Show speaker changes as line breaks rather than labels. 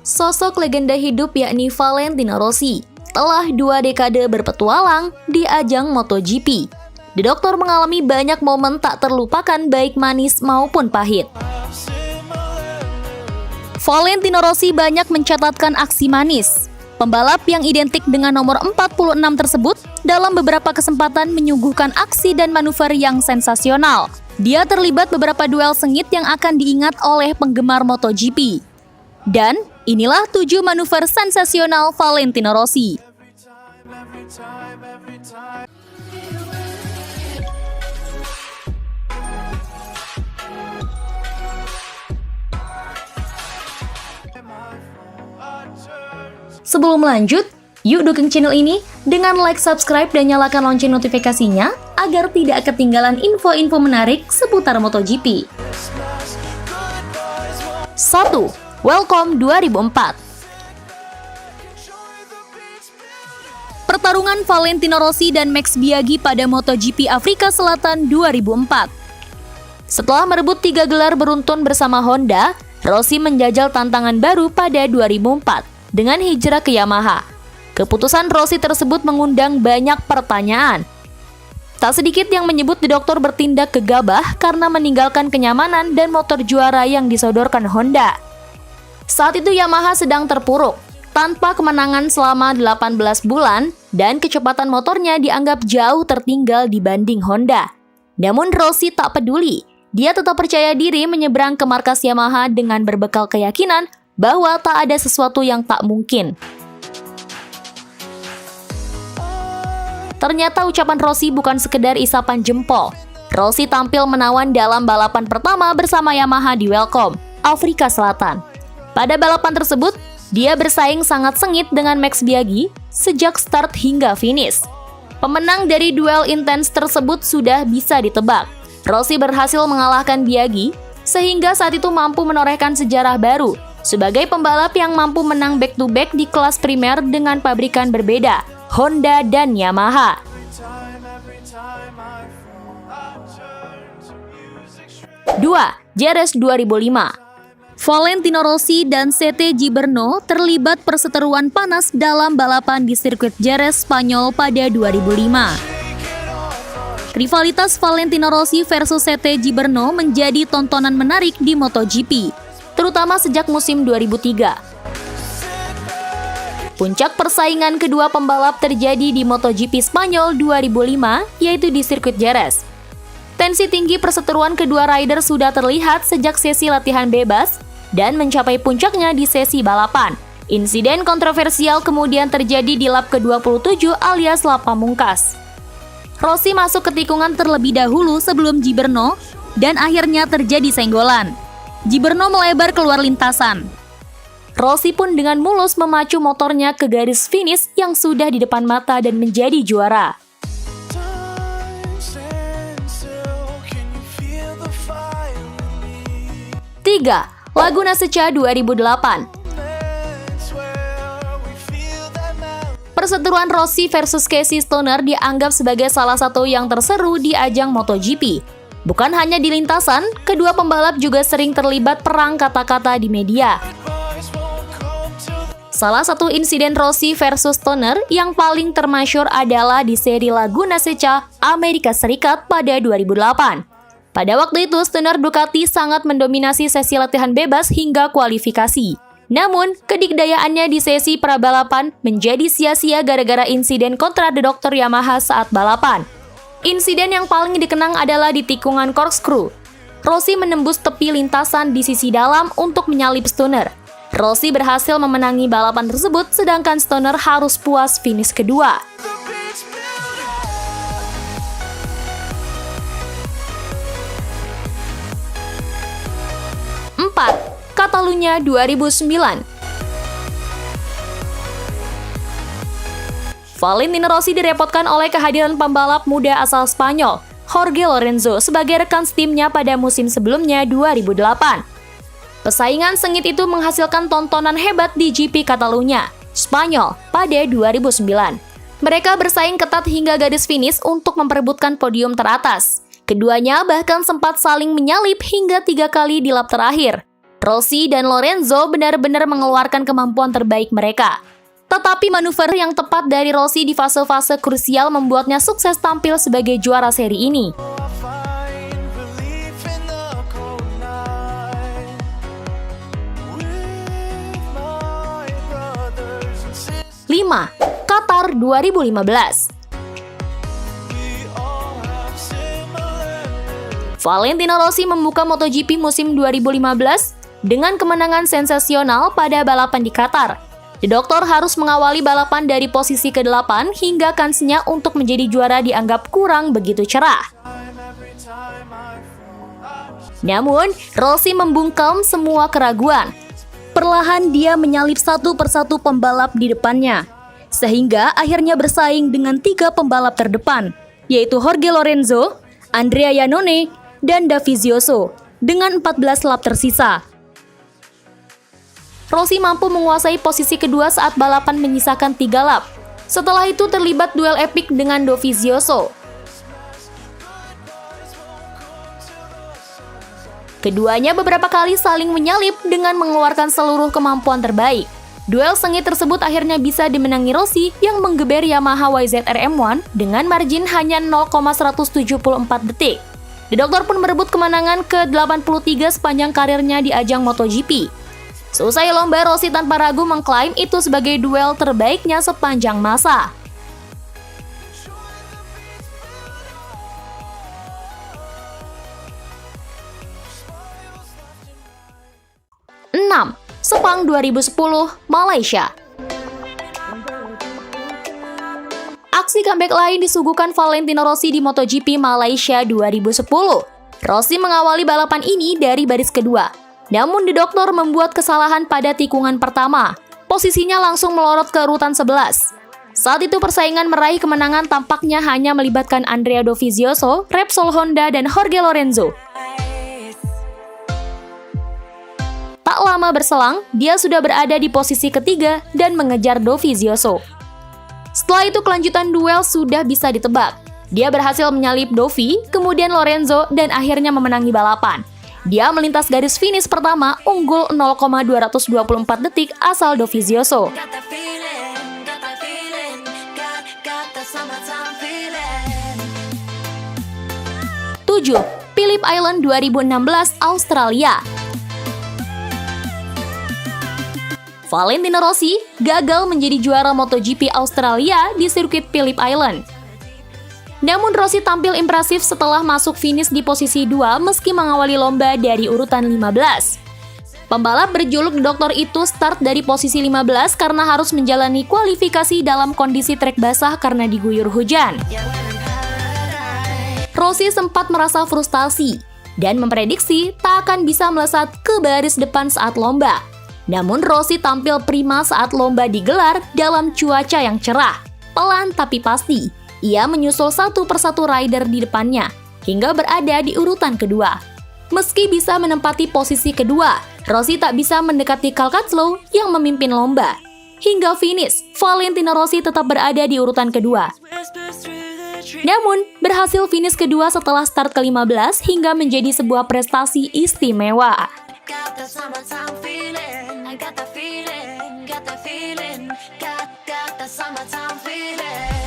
Sosok legenda hidup yakni Valentino Rossi telah 2 dekade berpetualang di ajang MotoGP. The Doctor mengalami banyak momen tak terlupakan baik manis maupun pahit. Valentino Rossi banyak mencatatkan aksi manis. Pembalap yang identik dengan nomor 46 tersebut dalam beberapa kesempatan menyuguhkan aksi dan manuver yang sensasional. Dia terlibat beberapa duel sengit yang akan diingat oleh penggemar MotoGP. Dan inilah 7 manuver sensasional Valentino Rossi. Sebelum lanjut, yuk dukung channel ini dengan like, subscribe, dan nyalakan lonceng notifikasinya agar tidak ketinggalan info-info menarik seputar MotoGP. 1. Welcome 2004. Pertarungan Valentino Rossi dan Max Biaggi pada MotoGP Afrika Selatan 2004. Setelah merebut 3 gelar beruntun bersama Honda, Rossi menjajal tantangan baru pada 2004 dengan hijrah ke Yamaha. Keputusan Rossi tersebut mengundang banyak pertanyaan. Tak sedikit yang menyebut The Doctor bertindak gegabah karena meninggalkan kenyamanan dan motor juara yang disodorkan Honda. Saat itu Yamaha sedang terpuruk, tanpa kemenangan selama 18 bulan dan kecepatan motornya dianggap jauh tertinggal dibanding Honda. Namun Rossi tak peduli, dia tetap percaya diri menyeberang ke markas Yamaha dengan berbekal keyakinan bahwa tak ada sesuatu yang tak mungkin. Ternyata ucapan Rossi bukan sekedar isapan jempol. Rossi tampil menawan dalam balapan pertama bersama Yamaha di Welcome, Afrika Selatan. Pada balapan tersebut, dia bersaing sangat sengit dengan Max Biaggi sejak start hingga finish. Pemenang dari duel intens tersebut sudah bisa ditebak. Rossi berhasil mengalahkan Biaggi, sehingga saat itu mampu menorehkan sejarah baru sebagai pembalap yang mampu menang back-to-back di kelas primer dengan pabrikan berbeda, Honda dan Yamaha. 2. Jerez 2005. Valentino Rossi dan Sete Gibernau terlibat perseteruan panas dalam balapan di sirkuit Jerez, Spanyol pada 2005. Rivalitas Valentino Rossi versus Sete Gibernau menjadi tontonan menarik di MotoGP, terutama sejak musim 2003. Puncak persaingan kedua pembalap terjadi di MotoGP Spanyol 2005, yaitu di sirkuit Jerez. Tensi tinggi perseteruan kedua rider sudah terlihat sejak sesi latihan bebas dan mencapai puncaknya di sesi balapan. Insiden kontroversial kemudian terjadi di lap ke-27 alias lap pamungkas. Rossi masuk ke tikungan terlebih dahulu sebelum Gibernau dan akhirnya terjadi senggolan. Gibernau melebar keluar lintasan. Rossi pun dengan mulus memacu motornya ke garis finish yang sudah di depan mata dan menjadi juara. 3. Laguna Seca 2008. Perseteruan Rossi versus Casey Stoner dianggap sebagai salah satu yang terseru di ajang MotoGP. Bukan hanya di lintasan, kedua pembalap juga sering terlibat perang kata-kata di media. Salah satu insiden Rossi versus Stoner yang paling termasyhur adalah di seri Laguna Seca, Amerika Serikat pada 2008. Pada waktu itu, Stoner Ducati sangat mendominasi sesi latihan bebas hingga kualifikasi. Namun, kedikdayaannya di sesi prabalapan menjadi sia-sia gara-gara insiden kontra The Doctor Yamaha saat balapan. Insiden yang paling dikenang adalah di tikungan corkscrew. Rossi menembus tepi lintasan di sisi dalam untuk menyalip Stoner. Rossi berhasil memenangi balapan tersebut, sedangkan Stoner harus puas finish kedua. 4. Catalunya 2009. Valentino Rossi direpotkan oleh kehadiran pembalap muda asal Spanyol, Jorge Lorenzo, sebagai rekan timnya pada musim sebelumnya 2008. Persaingan sengit itu menghasilkan tontonan hebat di GP Catalunya, Spanyol, pada 2009. Mereka bersaing ketat hingga garis finish untuk memperebutkan podium teratas. Keduanya bahkan sempat saling menyalip hingga 3 kali di lap terakhir. Rossi dan Lorenzo benar-benar mengeluarkan kemampuan terbaik mereka. Tetapi manuver yang tepat dari Rossi di fase-fase krusial membuatnya sukses tampil sebagai juara seri ini. 5. Qatar 2015. Valentino Rossi membuka MotoGP musim 2015 dengan kemenangan sensasional pada balapan di Qatar. The Doctor harus mengawali balapan dari posisi ke-8 hingga kansnya untuk menjadi juara dianggap kurang begitu cerah. Namun, Rossi membungkam semua keraguan. Perlahan dia menyalip satu persatu pembalap di depannya, sehingga akhirnya bersaing dengan 3 pembalap terdepan, yaitu Jorge Lorenzo, Andrea Iannone, dan Dovizioso, dengan 14 lap tersisa. Rossi mampu menguasai posisi kedua saat balapan menyisakan 3 lap. Setelah itu terlibat duel epik dengan Dovizioso. Keduanya beberapa kali saling menyalip dengan mengeluarkan seluruh kemampuan terbaik. Duel sengit tersebut akhirnya bisa dimenangi Rossi yang menggeber Yamaha YZR M1 dengan margin hanya 0,174 detik. The Doctor pun merebut kemenangan ke-83 sepanjang karirnya di ajang MotoGP. Selesai lomba, Rossi tanpa ragu mengklaim itu sebagai duel terbaiknya sepanjang masa. Sepang 2010, Malaysia. Aksi comeback lain disuguhkan Valentino Rossi di MotoGP Malaysia 2010. Rossi mengawali balapan ini dari baris kedua. Namun The Doctor membuat kesalahan pada tikungan pertama. Posisinya langsung melorot ke urutan 11. Saat itu persaingan meraih kemenangan tampaknya hanya melibatkan Andrea Dovizioso, Repsol Honda, dan Jorge Lorenzo. Tak lama berselang, dia sudah berada di posisi ketiga dan mengejar Dovizioso. Setelah itu kelanjutan duel sudah bisa ditebak. Dia berhasil menyalip Dovi, kemudian Lorenzo, dan akhirnya memenangi balapan. Dia melintas garis finish pertama unggul 0,224 detik asal Dovizioso. 7. Phillip Island 2016, Australia. Valentino Rossi gagal menjadi juara MotoGP Australia di sirkuit Phillip Island. Namun Rossi tampil impresif setelah masuk finish di posisi 2 meski mengawali lomba dari urutan 15. Pembalap berjuluk Doktor itu start dari posisi 15 karena harus menjalani kualifikasi dalam kondisi trek basah karena diguyur hujan. Rossi sempat merasa frustasi dan memprediksi tak akan bisa melesat ke baris depan saat lomba. Namun Rossi tampil prima saat lomba digelar dalam cuaca yang cerah. Pelan tapi pasti, ia menyusul satu persatu rider di depannya, hingga berada di urutan kedua. Meski bisa menempati posisi kedua, Rossi tak bisa mendekati Cal Crutchlow yang memimpin lomba. Hingga finish, Valentino Rossi tetap berada di urutan kedua. Namun, berhasil finish kedua setelah start ke-15 hingga menjadi sebuah prestasi istimewa. Got that feeling, got that feeling, got that summertime feeling.